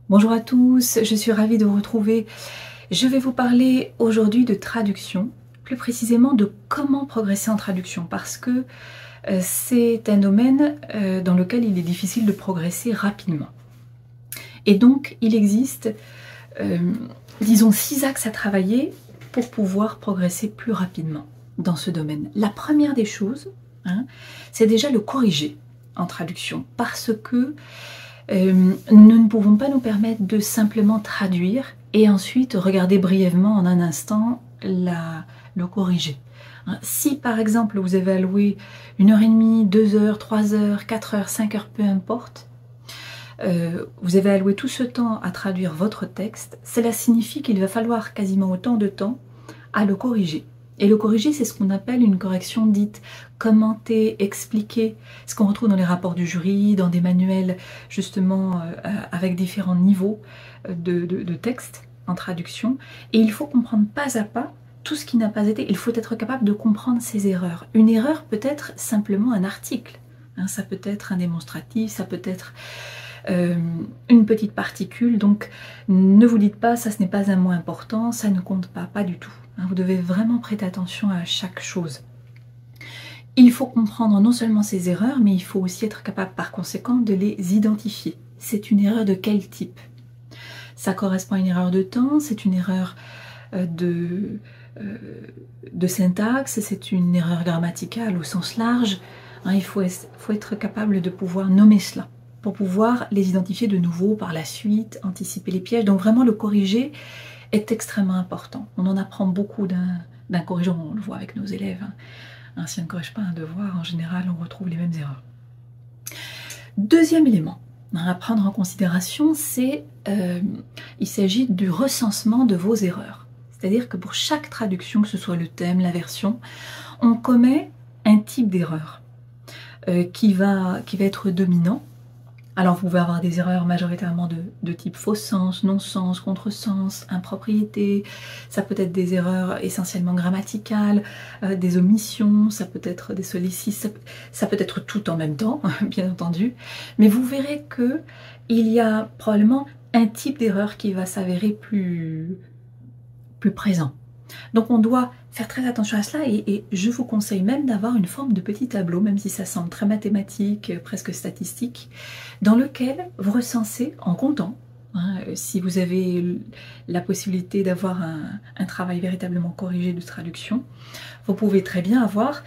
Bonjour à tous, je suis ravie de vous retrouver. Je vais vous parler aujourd'hui de traduction, plus précisément de comment progresser en traduction, parce que c'est un domaine dans lequel il est difficile de progresser rapidement. Et donc, il existe, disons, 6 axes à travailler pour pouvoir progresser plus rapidement dans ce domaine. La première des choses, c'est déjà le corriger en traduction, parce que nous ne pouvons pas nous permettre de simplement traduire et ensuite regarder brièvement en un instant le corriger. Si par exemple vous avez alloué 1h30, 2h, 3h, 4h, 5h, peu importe, vous avez alloué tout ce temps à traduire votre texte, cela signifie qu'il va falloir quasiment autant de temps à le corriger. Et le corriger, c'est ce qu'on appelle une correction dite commentée, expliquée, ce qu'on retrouve dans les rapports du jury, dans des manuels justement avec différents niveaux de texte en traduction. Et il faut comprendre pas à pas tout ce qui n'a pas été. Il faut être capable de comprendre ses erreurs. Une erreur peut être simplement un article, ça peut être un démonstratif, ça peut être une petite particule, donc ne vous dites pas ça ce n'est pas un mot important, ça ne compte pas du tout. Vous devez vraiment prêter attention à chaque chose. Il faut comprendre non seulement ces erreurs, mais il faut aussi être capable par conséquent de les identifier. C'est une erreur de quel type? Ça correspond à une erreur de temps, c'est une erreur de syntaxe, c'est une erreur grammaticale au sens large. Il faut être capable de pouvoir nommer cela, pour pouvoir les identifier de nouveau par la suite, anticiper les pièges. Donc vraiment le corriger est extrêmement important. On en apprend beaucoup d'un corrigeant, on le voit avec nos élèves. Si on ne corrige pas un devoir, en général on retrouve les mêmes erreurs. Deuxième élément à prendre en considération, il s'agit du recensement de vos erreurs. C'est-à-dire que pour chaque traduction, que ce soit le thème, la version, on commet un type d'erreur qui va être dominant. Alors vous pouvez avoir des erreurs majoritairement de type faux sens, non-sens, contresens, impropriété, ça peut être des erreurs essentiellement grammaticales, des omissions, ça peut être des solécismes, ça peut être tout en même temps, bien entendu, mais vous verrez que il y a probablement un type d'erreur qui va s'avérer plus présent. Donc on doit faire très attention à cela et je vous conseille même d'avoir une forme de petit tableau, même si ça semble très mathématique, presque statistique, dans lequel vous recensez en comptant. Si vous avez la possibilité d'avoir un travail véritablement corrigé de traduction, vous pouvez très bien avoir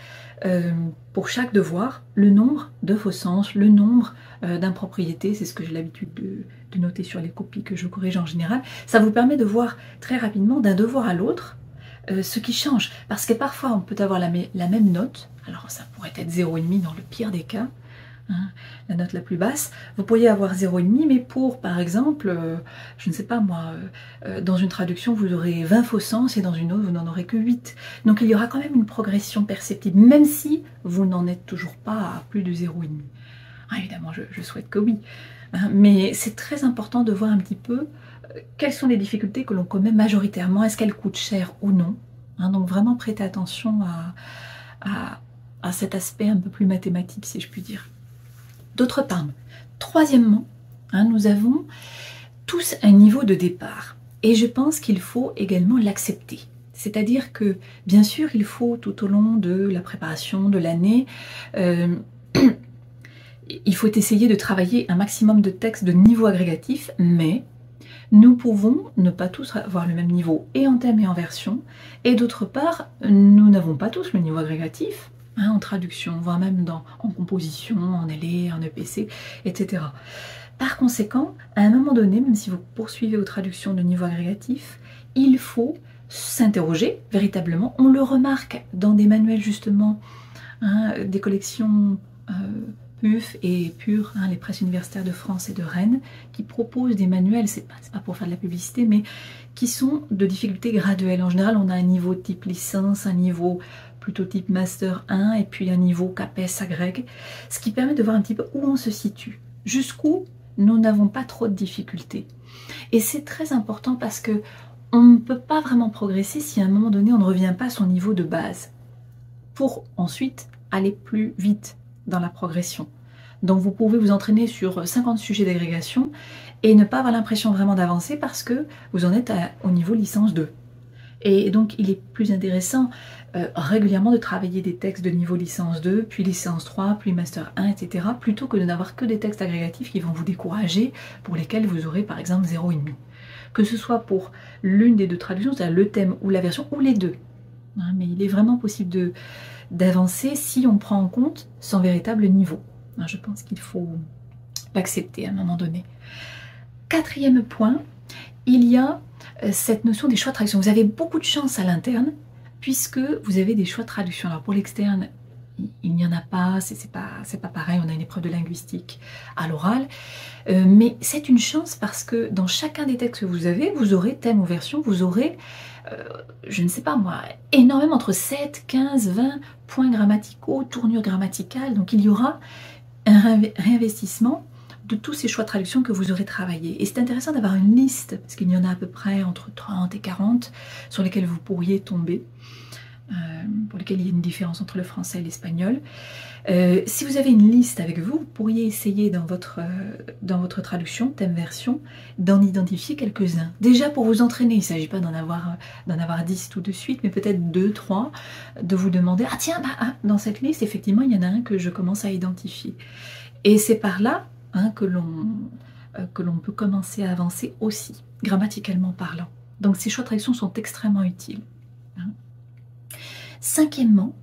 pour chaque devoir le nombre de faux sens, le nombre d'impropriétés, c'est ce que j'ai l'habitude de noter sur les copies que je corrige en général. Ça vous permet de voir très rapidement d'un devoir à l'autre ce qui change, parce que parfois on peut avoir la même note, alors ça pourrait être 0,5 dans le pire des cas, la note la plus basse, vous pourriez avoir 0,5, mais pour par exemple, je ne sais pas moi, dans une traduction vous aurez 20 faux sens et dans une autre vous n'en aurez que 8. Donc il y aura quand même une progression perceptible, même si vous n'en êtes toujours pas à plus de 0,5. Évidemment je souhaite que oui, mais c'est très important de voir un petit peu quelles sont les difficultés que l'on commet majoritairement, est-ce qu'elles coûtent cher ou non, donc vraiment prêtez attention à cet aspect un peu plus mathématique si je puis dire. D'autre part, troisièmement, nous avons tous un niveau de départ et je pense qu'il faut également l'accepter. C'est-à-dire que bien sûr il faut tout au long de la préparation de l'année il faut essayer de travailler un maximum de textes de niveau agrégatif, mais nous pouvons ne pas tous avoir le même niveau et en thème et en version, et d'autre part, nous n'avons pas tous le niveau agrégatif, en traduction, voire même en composition, en LE, en EPC, etc. Par conséquent, à un moment donné, même si vous poursuivez aux traductions de niveau agrégatif, il faut s'interroger véritablement. On le remarque dans des manuels justement, des collections PUF et PUR, les presses universitaires de France et de Rennes, qui proposent des manuels, c'est pas pour faire de la publicité, mais qui sont de difficulté graduelle. En général, on a un niveau type licence, un niveau plutôt type Master 1, et puis un niveau CAPES agrég, ce qui permet de voir un petit peu où on se situe, jusqu'où nous n'avons pas trop de difficultés. Et c'est très important parce que on ne peut pas vraiment progresser si à un moment donné on ne revient pas à son niveau de base, pour ensuite aller plus vite dans la progression. Donc vous pouvez vous entraîner sur 50 sujets d'agrégation et ne pas avoir l'impression vraiment d'avancer parce que vous en êtes au niveau licence 2. Et donc il est plus intéressant régulièrement de travailler des textes de niveau licence 2, puis licence 3, puis master 1, etc. plutôt que de n'avoir que des textes agrégatifs qui vont vous décourager, pour lesquels vous aurez par exemple 0,5. Que ce soit pour l'une des deux traductions, c'est-à-dire le thème ou la version, ou les deux. Hein, mais il est vraiment possible d'avancer si on prend en compte son véritable niveau. Hein, je pense qu'il faut l'accepter à un moment donné. Quatrième point, il y a cette notion des choix de traduction. Vous avez beaucoup de chance à l'interne, puisque vous avez des choix de traduction. Alors pour l'externe, il n'y en a pas, c'est pas pareil, on a une épreuve de linguistique à l'oral, mais c'est une chance parce que dans chacun des textes que vous avez, vous aurez thème ou version, vous aurez, je ne sais pas moi, énormément, entre 7, 15, 20 points grammaticaux, tournures grammaticales, donc il y aura un réinvestissement de tous ces choix de traduction que vous aurez travaillé. Et c'est intéressant d'avoir une liste, parce qu'il y en a à peu près entre 30 et 40 sur lesquels vous pourriez tomber, pour lesquels il y a une différence entre le français et l'espagnol. Si vous avez une liste avec vous, vous pourriez essayer dans votre traduction, thème version, d'en identifier quelques-uns. Déjà pour vous entraîner, il ne s'agit pas d'en avoir 10 tout de suite, mais peut-être 2, 3, de vous demander « Ah tiens, dans cette liste, effectivement, il y en a un que je commence à identifier. » Et c'est par là que l'on peut commencer à avancer aussi, grammaticalement parlant. Donc ces choix de traduction sont extrêmement utiles. Cinquièmement,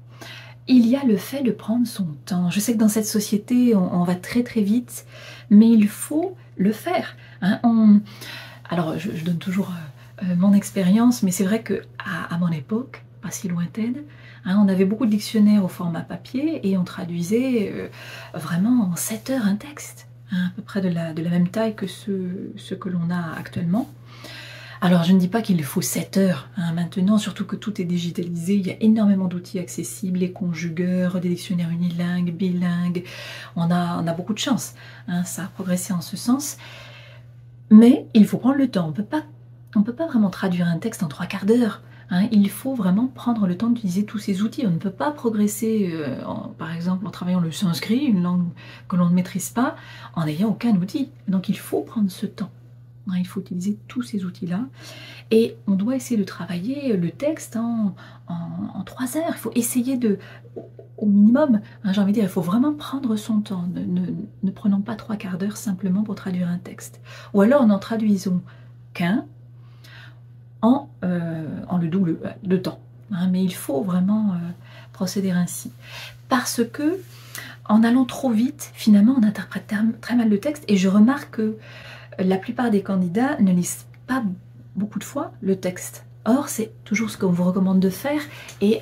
il y a le fait de prendre son temps. Je sais que dans cette société, on va très très vite, mais il faut le faire. Alors, je donne toujours mon expérience, mais c'est vrai qu'à mon époque, pas si lointaine, on avait beaucoup de dictionnaires au format papier et on traduisait vraiment en 7 heures un texte, à peu près de la même taille que ceux que l'on a actuellement. Alors je ne dis pas qu'il faut 7 heures maintenant, surtout que tout est digitalisé, il y a énormément d'outils accessibles, les conjugueurs, des dictionnaires unilingues, bilingues, on a beaucoup de chance, ça a progressé en ce sens, mais il faut prendre le temps, on peut pas vraiment traduire un texte en 3/4 d'heure, il faut vraiment prendre le temps d'utiliser tous ces outils, on ne peut pas progresser, par exemple en travaillant le sanskrit, une langue que l'on ne maîtrise pas, en n'ayant aucun outil, donc il faut prendre ce temps. Il faut utiliser tous ces outils-là et on doit essayer de travailler le texte en 3 heures. Il faut essayer au minimum, j'ai envie de dire, il faut vraiment prendre son temps. Ne prenons pas 3/4 d'heure simplement pour traduire un texte. Ou alors n'en traduisons qu'un en le double de temps. Mais il faut vraiment procéder ainsi. Parce que en allant trop vite, finalement, on interprète très mal le texte et je remarque que la plupart des candidats ne lisent pas beaucoup de fois le texte. Or, c'est toujours ce qu'on vous recommande de faire et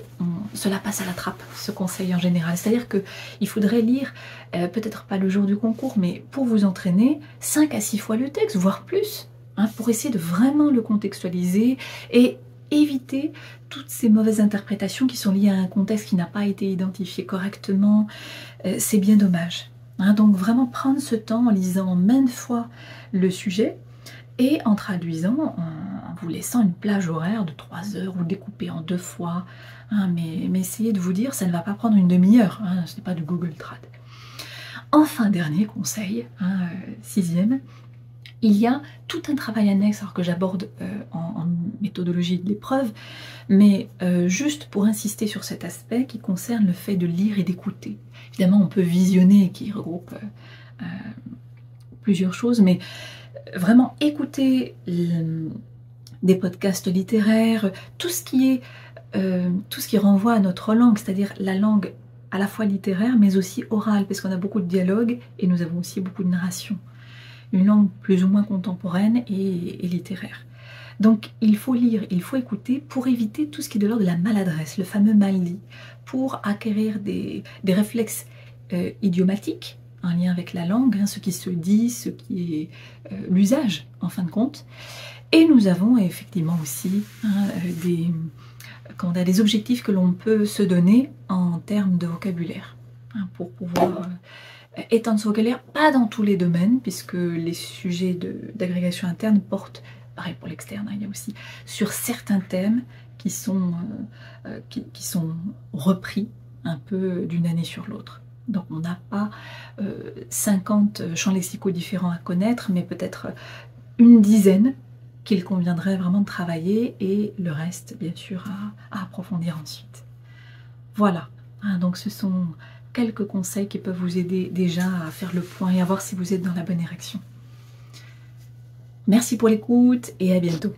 cela passe à la trappe, ce conseil en général. C'est-à-dire qu'il faudrait lire, peut-être pas le jour du concours, mais pour vous entraîner, 5 à 6 fois le texte, voire plus, pour essayer de vraiment le contextualiser et éviter toutes ces mauvaises interprétations qui sont liées à un contexte qui n'a pas été identifié correctement. C'est bien dommage. Donc vraiment prendre ce temps en lisant maintes fois le sujet et en traduisant, en vous laissant une plage horaire de 3 heures ou découpée en 2 fois. Mais essayez de vous dire, ça ne va pas prendre une demi-heure, ce n'est pas du Google Trad. Enfin, dernier conseil, 6e, il y a tout un travail annexe alors que j'aborde en méthodologie de l'épreuve, mais juste pour insister sur cet aspect qui concerne le fait de lire et d'écouter. Évidemment, on peut visionner, qui regroupe plusieurs choses, mais vraiment écouter des podcasts littéraires, tout ce qui renvoie à notre langue, c'est-à-dire la langue à la fois littéraire, mais aussi orale, parce qu'on a beaucoup de dialogues et nous avons aussi beaucoup de narration. Une langue plus ou moins contemporaine et littéraire. Donc il faut lire, il faut écouter pour éviter tout ce qui est de l'ordre de la maladresse, le fameux mal dit, pour acquérir des réflexes idiomatiques en lien avec la langue, ce qui se dit, ce qui est l'usage en fin de compte. Et nous avons effectivement aussi des objectifs que l'on peut se donner en termes de vocabulaire, pour pouvoir étendre ce vocabulaire, pas dans tous les domaines, puisque les sujets d'agrégation interne portent, pareil pour l'externe, il y a aussi sur certains thèmes qui sont repris un peu d'une année sur l'autre. Donc on n'a pas 50 champs lexicaux différents à connaître, mais peut-être une dizaine qu'il conviendrait vraiment de travailler et le reste, bien sûr, à approfondir ensuite. Voilà, hein, donc ce sont quelques conseils qui peuvent vous aider déjà à faire le point et à voir si vous êtes dans la bonne direction. Merci pour l'écoute et à bientôt.